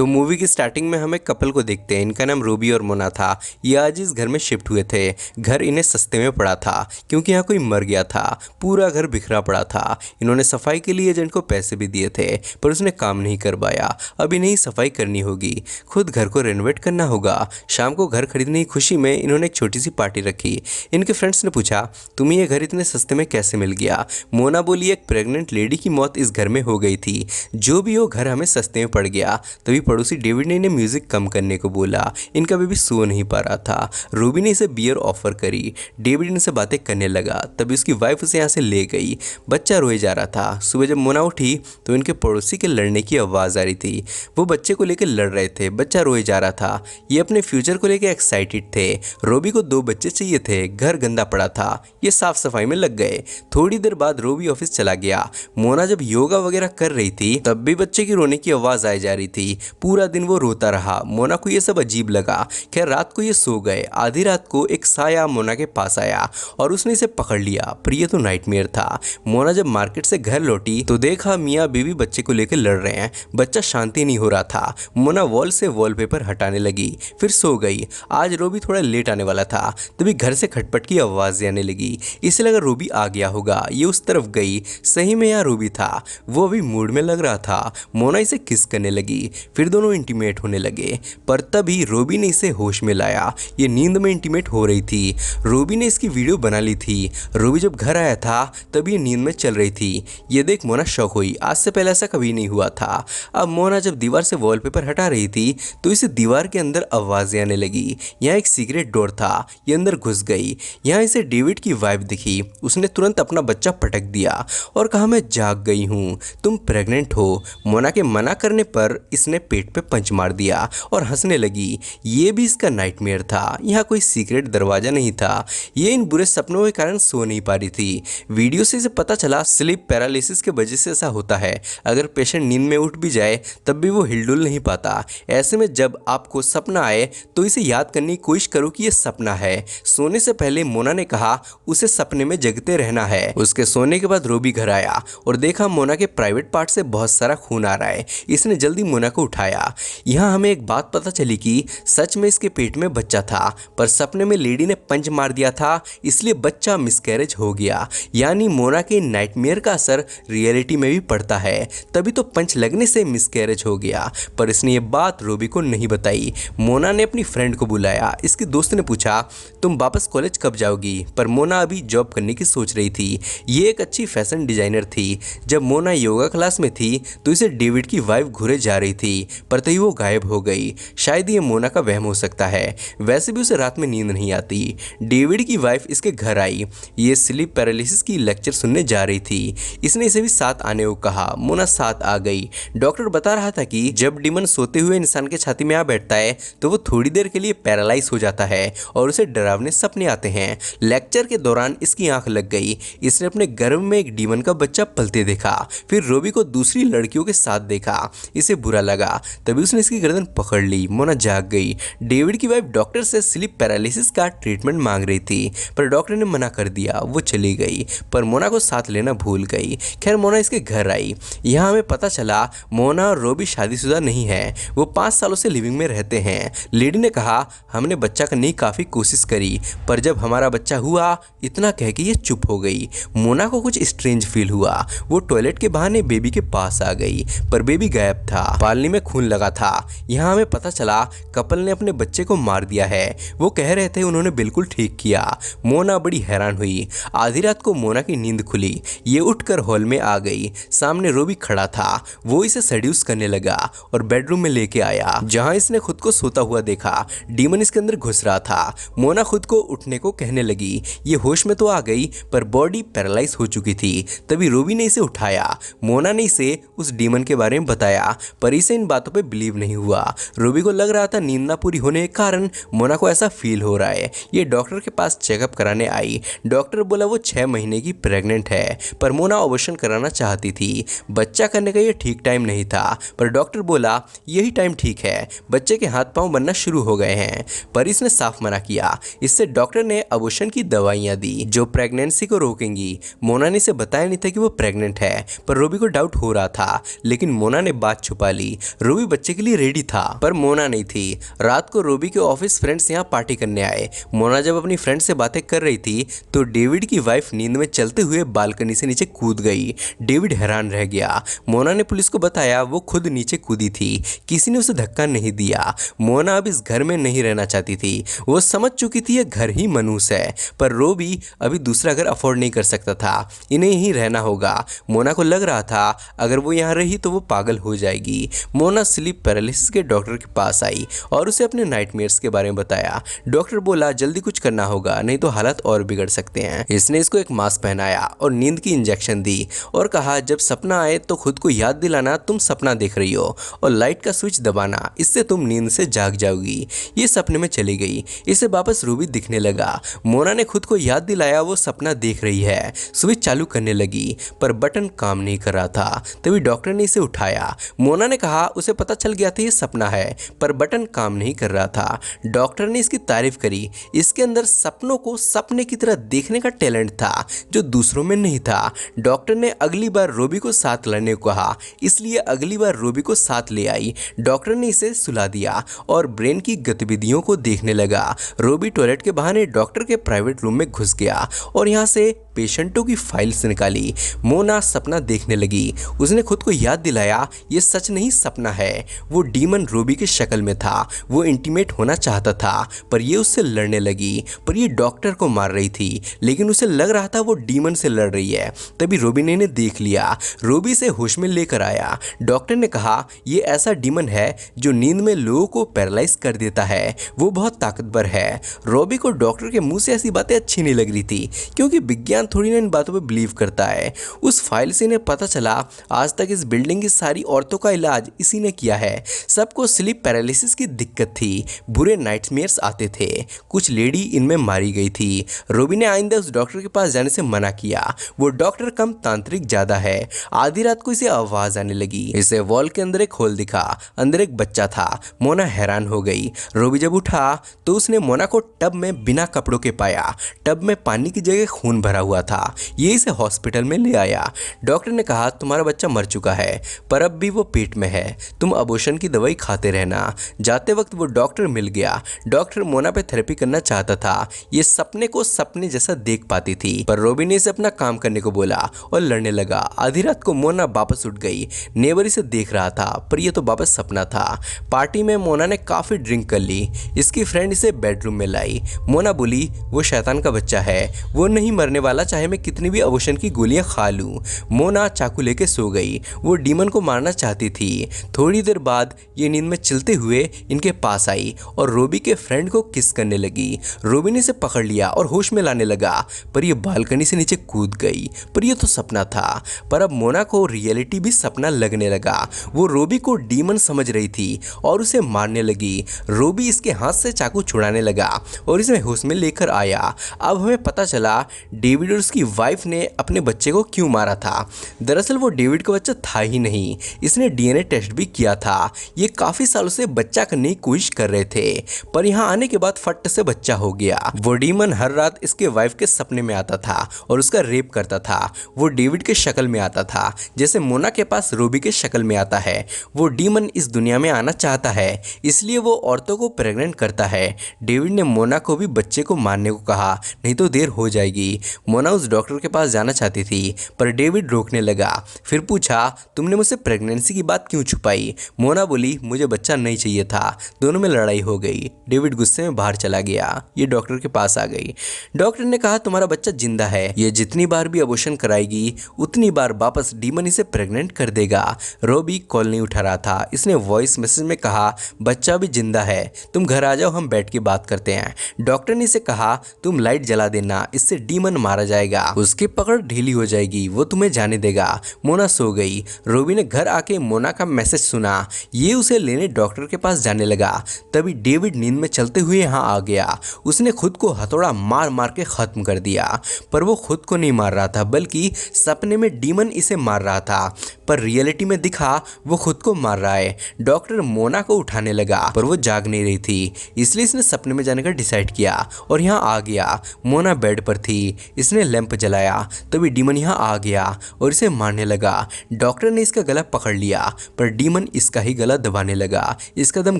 तो मूवी की स्टार्टिंग में हम एक कपल को देखते हैं। इनका नाम रूबी और मोना था। ये आज इस घर में शिफ्ट हुए थे। घर इन्हें सस्ते में पड़ा था क्योंकि यहाँ कोई मर गया था। पूरा घर बिखरा पड़ा था। इन्होंने सफाई के लिए एजेंट को पैसे भी दिए थे पर उसने काम नहीं कर पाया। अब इन्हें ही सफाई करनी होगी, खुद घर को रेनोवेट करना होगा। शाम को घर खरीदने की खुशी में इन्होंने एक छोटी सी पार्टी रखी। इनके फ्रेंड्स ने पूछा, तुम्हें ये घर इतने सस्ते में कैसे मिल गया? मोना बोली, एक प्रेग्नेंट लेडी की मौत इस घर में हो गई थी। जो भी हो, घर हमें सस्ते में पड़ गया। तभी पड़ोसी डेविड ने इन्हें म्यूजिक कम करने को बोला। इनका बेबी सो नहीं पा रहा था। रूबी ने इसे बियर ऑफर करी। डेविड इनसे बातें करने लगा। तभी उसकी वाइफ उसे यहाँ से ले गई। बच्चा रोए जा रहा था। सुबह जब मोना उठी तो इनके पड़ोसी के लड़ने की आवाज़ आ रही थी। वो बच्चे को लेकर लड़ रहे थे। बच्चा रोए जा रहा था। ये अपने फ्यूचर को लेकर एक्साइटेड थे। रूबी को 2 बच्चे चाहिए थे। घर गंदा पड़ा था। ये साफ सफाई में लग गए। थोड़ी देर बाद रूबी ऑफिस चला गया। मोना जब योगा वगैरह कर रही थी तब भी बच्चे की रोने की आवाज़ आई जा रही थी। पूरा दिन वो रोता रहा। मोना को ये सब अजीब लगा। खैर रात को ये सो गए। आधी रात को एक साया मोना के पास आया और उसने इसे पकड़ लिया, पर ये तो नाइटमेयर था। मोना जब मार्केट से घर लौटी तो देखा मियाँ बीवी बच्चे को लेकर लड़ रहे हैं। बच्चा शांति नहीं हो रहा था। मोना वॉल से वॉलपेपर हटाने लगी, फिर सो गई। आज रोबी थोड़ा लेट आने वाला था। तभी घर से खटपट की आवाज़ें आने लगी। इसे लगा रोबी आ गया होगा। ये उस तरफ गई। सही में यहाँ रोबी था। वो अभी मूड में लग रहा था। मोना इसे किस करने लगी। फिर दोनों इंटीमेट होने लगे। पर तभी रोबी ने इसे होश में लाया। ये नींद में इंटीमेट हो रही थी। रोबी ने इसकी वीडियो बना ली थी। रोबी जब घर आया था तब ये नींद में चल रही थी। ये देख मोना शॉक हुई। आज से पहले ऐसा कभी नहीं हुआ था। अब मोना जब दीवार से वॉलपेपर हटा रही थी तो इसे दीवार के अंदर आवाज़ें आने लगी। यहाँ एक सीक्रेट डोर था। ये अंदर घुस गई। यहाँ इसे डेविड की वाइफ दिखी। उसने तुरंत अपना बच्चा पटक दिया और कहा, मैं जाग गई हूँ, तुम प्रेग्नेंट हो। मोना के मना करने पर इसने पेट पे पंच मार दिया और हंसने लगी। ये भी इसका नाइटमेयर था। यहाँ कोई सीक्रेट दरवाजा नहीं था। ये इन बुरे सपनों के कारण सो नहीं पा रही थी। वीडियो से इसे पता चला स्लीप पैरालिसिस के वजह से ऐसा होता है। अगर पेशेंट नींद में उठ भी जाए तब भी वो हिलडुल नहीं पाता। ऐसे में जब आपको सपना आए तो इसे याद करने की कोशिश करो कि ये सपना है। सोने से पहले मोना ने कहा उसे सपने में जगते रहना है। उसके सोने के बाद रोबी घर आया और देखा मोना के प्राइवेट पार्ट से बहुत सारा खून आ रहा है। इसने जल्दी मोना को उठाया। यहाँ हमें एक बात पता चली कि सच में इसके पेट में बच्चा था, पर सपने में लेडी ने पंच मार दिया था, इसलिए बच्चा मिसकैरेज हो गया। यानी मोना के नाइटमेयर का असर रियलिटी में भी पड़ता है। तभी तो पंच लगने से मिसकैरेज हो गया। पर इसने ये बात रोबी को नहीं बताई। मोना ने अपनी फ्रेंड को बुलाया। इसके दोस्त ने पूछा, तुम वापस कॉलेज कब जाओगी? पर मोना अभी जॉब करने की सोच रही थी। ये एक अच्छी फैशन डिजाइनर थी। जब मोना योगा क्लास में थी तो इसे डेविड की वाइफ घूरे जा रही थी, पर तभी वो गायब हो गई। शायद ये मोना का वहम हो सकता है। वैसे भी उसे रात में नींद नहीं आती। डेविड की वाइफ इसके घर आई। ये स्लीप पैरालिसिस की लेक्चर सुनने जा रही थी। इसने इसे भी साथ आने को कहा। मोना साथ आ गई। डॉक्टर बता रहा था कि जब डिमन सोते हुए इंसान के छाती में आ बैठता है तो वो थोड़ी देर के लिए पैरालाइज हो जाता है और उसे डरावने सपने आते हैं। लेक्चर के दौरान इसकी आंख लग गई। इसने अपने गर्भ में एक डीमन का बच्चा पलते देखा। फिर रोबी को दूसरी लड़कियों के साथ देखा। इसे बुरा लगा। तभी उसने इसकी गर्दन पकड़ ली। मोना जाग गई। डेविड की वाइफ डॉक्टर से स्लीप पैरालिसिस का ट्रीटमेंट मांग रही थी, पर डॉक्टर ने मना कर दिया। वो चली गई, पर मोना को साथ लेना भूल गई। खैर मोना इसके घर आई। यहाँ हमें पता चला मोना और रोबी शादीशुदा नहीं है। वो 5 सालों से लिविंग में रहते हैं। लेडी ने कहा, हमने बच्चा करने की काफ़ी कोशिश करी, पर जब हमारा बच्चा हुआ, इतना कह के ये चुप हो गई। मोना को कुछ स्ट्रेंज फील हुआ। वो टॉयलेट के बहाने बेबी के पास आ गई, पर बेबी गायब था। पालनी में खून लगा था। यहाँ हमें पता चला कपल ने अपने बच्चे को मार दिया है। वो कह रहे थे उन्होंने बिल्कुल ठीक किया। मोना बड़ी हैरान हुई। आधी रात को मोना की नींद खुली। ये उठकर हॉल में आ गई। सामने रोबी खड़ा था। वो इसे सेड्यूस करने लगा और बेडरूम में लेके आया, जहां इसने खुद को सोता हुआ देखा। डीमन इसके अंदर घुस रहा था। मोना खुद को उठने को कहने लगी। ये होश में तो आ गई, पर बॉडी पैरालाइज हो चुकी थी। तभी रोबी ने इसे उठाया। मोना ने इसे उस डीमन के बारे में बताया, पर इसे इन बातों पे बिलीव नहीं हुआ। रोबी को लग रहा था नींद ना पूरी होने के कारण मोना को ऐसा फील हो रहा है। ये डॉक्टर के पास चेकअप कराने आई। डॉक्टर बोला वो 6 महीने की प्रेग्नेंट है, पर मोना ऑपरेशन कराना चाहती थी। बच्चा करने का ये ठीक टाइम नहीं था, पर डॉक्टर बोला यही टाइम ठीक है, बच्चे के हाथ पांव बनना शुरू हो गए हैं। पर इसने साफ मना किया। इससे डॉक्टर ने अबॉर्शन की दवाइयां दी जो प्रेगनेंसी को रोकेंगी। मोना ने इसे बताया नहीं था कि वो प्रेग्नेंट है, पर रोबी को डाउट हो रहा था, लेकिन मोना ने बात छुपा ली। रोबी बच्चे के लिए रेडी था, पर मोना नहीं थी। रात को रोबी के ऑफिस फ्रेंड्स यहाँ पार्टी करने आए। मोना जब अपनी फ्रेंड से बातें कर रही थी तो डेविड की वाइफ नींद में चलते हुए बालकनी से नीचे कूद गई। डेविड हैरान रह गया। मोना ने पुलिस को बताया वो खुद नीचे कूदी थी, किसी ने उसे धक्का नहीं दिया। मोना अब इस घर में नहीं रहना चाहती थी। वो समझ चुकी थी ये घर ही मनहूस है, पर रोबी अभी दूसरा घर अफोर्ड नहीं कर सकता था, इन्हें यहीं रहना होगा। मोना को लग रहा था अगर वो यहाँ रही तो वो पागल हो जाएगी। मोना स्लीप पैरालिसिस के डॉक्टर के पास आई और उसे अपने नाइटमेयर्स के बारे में बताया। डॉक्टर बोला जल्दी कुछ करना होगा, नहीं तो हालत और बिगड़ सकते हैं। इसने इसको एक मास्क पहनाया और नींद की इंजेक्शन दी और कहा जब सपना आए तो खुद को याद दिलाना तुम सपना देख रही हो और लाइट का स्विच दबाना, इससे तुम नींद से जाग जाओगी। ये सपने में चली गई। इसे वापस रूबी दिखने लगा। मोना ने खुद को याद दिलाया वो सपना देख रही है। स्विच चालू करने लगी पर बटन काम नहीं कर रहा था। तभी डॉक्टर ने इसे उठाया। मोना ने कहा उसे पता चल गया था ये सपना है, पर बटन काम नहीं कर रहा था। डॉक्टर ने इसकी तारीफ करी। इसके अंदर सपनों को सपने की तरह देखने का टैलेंट था जो दूसरों में नहीं था। डॉक्टर ने अगली बार रोबी को साथ लाने को कहा, इसलिए अगली बार रोबी को साथ ले आई। डॉक्टर ने इसे सुला दिया और ब्रेन की गतिविधियों को देखने लगा। रोबी टॉयलेट के बहाने डॉक्टर के प्राइवेट रूम में घुस गया और यहाँ से पेशेंटों की फाइल्स निकाली। मोना सपना देखने लगी। उसने खुद को याद दिलाया ये सच नहीं सपना है। वो डीमन रोबी के शक्ल में था। वो इंटीमेट होना चाहता था पर ये उससे लड़ने लगी। पर ये डॉक्टर को मार रही थी, लेकिन उसे लग रहा था वो डीमन से लड़ रही है। तभी रोबी ने इन्हें देख लिया। रोबी से होश में लेकर आया। डॉक्टर ने कहा ये ऐसा डीमन है जो नींद में लोगों को पैरालाइज कर देता है। वो बहुत ताकतवर है। रोबी को डॉक्टर के मुंह से ऐसी बातें अच्छी नहीं लग रही थी, क्योंकि विज्ञान थोड़ी ना इन बातों पे बिलीव करता है। उस फाइल से इन्हें पता चला आज तक इस बिल्डिंग की सारी औरतों का इलाज इसी ने किया है। सबको स्लीप पैरालिसिस की दिक्कत थी, बुरे नाइटमेयर्स आते थे। कुछ लेडी इनमें मारी गई थी। रोबी ने आइंदा उस डॉक्टर के पास जाने से मना किया। वो डॉक्टर कम तांत्रिक ज्यादा है। आधी रात को इसे आवाज आने लगी। इसे वॉल के अंदर एक होल दिखा। अंदर एक बच्चा था। मोना हैरान हो गई। रोबी जब उठा तो उसने मोना को टब में बिना कपड़ों के पाया। टब में पानी की जगह खून भरा हुआ था। ये इसे हॉस्पिटल में ले आया। डॉक्टर ने कहा तुम्हारा बच्चा मर चुका है, पर अब भी वो पेट में है। तुम अबॉर्शन की दवाई खाते रहना। जाते वक्त वो डॉक्टर मिल गया। डॉक्टर मोना पे थेरेपी करना चाहता था। ये सपने को सपने जैसा देख पाती थी, पर रोबी ने इसे अपना काम करने को बोला और लड़ने लगा। आधी रात को मोना वापस उठ गई। नेबर इसे देख रहा था, पर यह तो वापस सपना था। पार्टी में मोना ने काफी ड्रिंक कर ली। इसकी फ्रेंड इसे बेडरूम में लाई। मोना बोली वो शैतान का बच्चा है, वो नहीं मरने वाला, चाहे मैं कितनी भी अबॉर्शन की गोलियां खा लूं। मोना चाकू लेके सो गई। वो डीमन को मारना चाहती थी। थोड़ी देर बाद ये नींद में चलते हुए इनके पास आई और रोबी के फ्रेंड को किस करने लगी। रोबी ने इसे पकड़ लिया और होश में लाने लगा, पर यह बालकनी से नीचे कूद गई। पर यह तो सपना था। पर अब मोना को रियलिटी भी सपना लगने लगा। वो रोबी को डीमन समझ रही थी और उसे मारने लगी। रोबी इसके हाथ से चाकू छुड़ाने लगा और इसे होश में लेकर आया। अब हमें पता चला डेविड और उसकी वाइफ ने अपने बच्चे को क्यों मारा था। दरअसल वो डेविड का बच्चा था ही नहीं। इसने डीएनए टेस्ट भी किया था। ये काफी सालों से बच्चा करने की कोशिश कर रहे थे, पर यहाँ आने के बाद फट से बच्चा हो गया। वो डीमन हर रात इसके वाइफ के सपने में आता था और उसका रेप करता था। वो डेविड के शक्ल में आता था, जैसे मोना के पास रोबी के शक्ल में आता है। वो डीमन इस दुनिया में आना चाहता है, इसलिए वो औरतों को प्रेग्नेंट करता है। डेविड ने मोना को भी बच्चे को मारने को कहा, नहीं तो देर हो जाएगी। मोना उस डॉक्टर के पास जाना चाहती थी, पर डेविड रोकने लगा। फिर पूछा तुमने मुझसे प्रेगनेंसी की बात क्यों छुपाई। मोना बोली मुझे बच्चा नहीं चाहिए था। दोनों में लड़ाई हो गई। डेविड गुस्से में बाहर चला गया। ये डॉक्टर के पास आ गई। डॉक्टर ने कहा तुम्हारा बच्चा जिंदा है। ये जितनी बार भी अबॉर्शन कराएगी उतनी बार वापस डीमन इसे प्रेग्नेंट कर देगा। रोबी कॉल नहीं उठा रहा था। इसने वॉइस मैसेज में कहा बच्चा भी जिंदा है, तुम घर आ जाओ, हम बैठ के बात करते हैं। डॉक्टर ने इसे कहा तुम लाइट जला देना, इससे डीमन मारा जाएगा, उसकी पकड़ ढीली हो जाएगी, वो तुम्हें जाने देगा। मोना सो गई। रोबी ने घर आके मोना का मैसेज सुना। ये उसे लेने डॉक्टर के पास जाने लगा। तभी डेविड नींद में चलते हुए यहाँ आ गया। उसने खुद को हथौड़ा मार मार के खत्म कर दिया, पर वो खुद को नहीं मार रहा था, बल्कि सपने में डीमन इसे मार रहा था। पर रियलिटी में दिखा वो खुद को मार रहा है। डॉक्टर मोना को उठाने लगा, पर वो जाग नहीं रही थी, इसलिए इसने सपने में जाने का डिसाइड किया और यहाँ आ गया। मोना बेड पर थी। इसने उसने लैंप जलाया तभी डीमन यहाँ आ गया और इसे मारने लगा। डॉक्टर ने इसका गला पकड़ लिया पर डीमन इसका ही गला दबाने लगा। इसका दम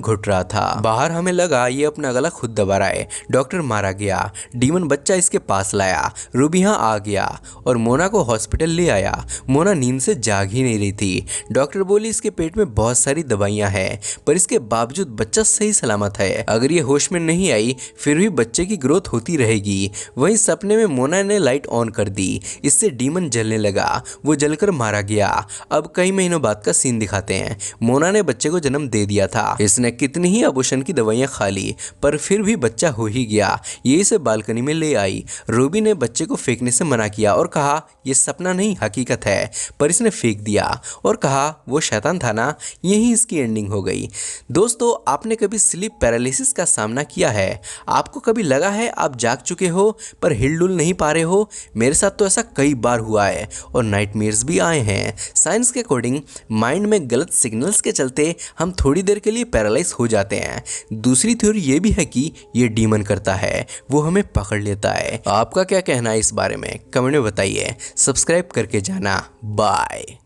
घुट रहा था। बाहर हमें लगा ये अपना गला खुद दबा रहा है। डॉक्टर मारा गया। डीमन बच्चा इसके पास लाया। रूबी यहाँ आ गया और मोना को हॉस्पिटल ले आया। मोना नींद से जाग ही नहीं रही थी। डॉक्टर बोली इसके पेट में बहुत सारी दवाइयां हैं पर इसके बावजूद बच्चा सही सलामत है। अगर ये होश में नहीं आई फिर भी बच्चे की ग्रोथ होती रहेगी। वहीं सपने में मोना ने लाइट ऑन कर दी। इससे डीमन जलने लगा। वो जलकर मारा गया। अब कई महीनों बाद का सीन दिखाते हैं। मोना ने बच्चे को जन्म दे दिया था। इसने कितनी ही अबॉर्शन की दवाइयां खा ली पर फिर भी बच्चा हो ही गया। ये इसे बालकनी में ले आई। रूबी ने बच्चे को फेंकने से मना किया और कहा यह सपना नहीं हकीकत है पर इसने फेंक दिया और कहा वो शैतान था ना। यही इसकी एंडिंग हो गई। दोस्तों आपने कभी स्लीप पैरालिसिस का सामना किया है? आपको कभी लगा है आप जाग चुके हो पर हिलडुल नहीं पा रहे हो? मेरे साथ तो ऐसा कई बार हुआ है और नाइटमेयर्स भी आए हैं। साइंस के अकॉर्डिंग माइंड में गलत सिग्नल्स के चलते हम थोड़ी देर के लिए पैरालाइज हो जाते हैं। दूसरी थ्योरी ये भी है कि ये डीमन करता है, वो हमें पकड़ लेता है। आपका क्या कहना है इस बारे में? कमेंट में बताइए। सब्सक्राइब करके जाना। बाय।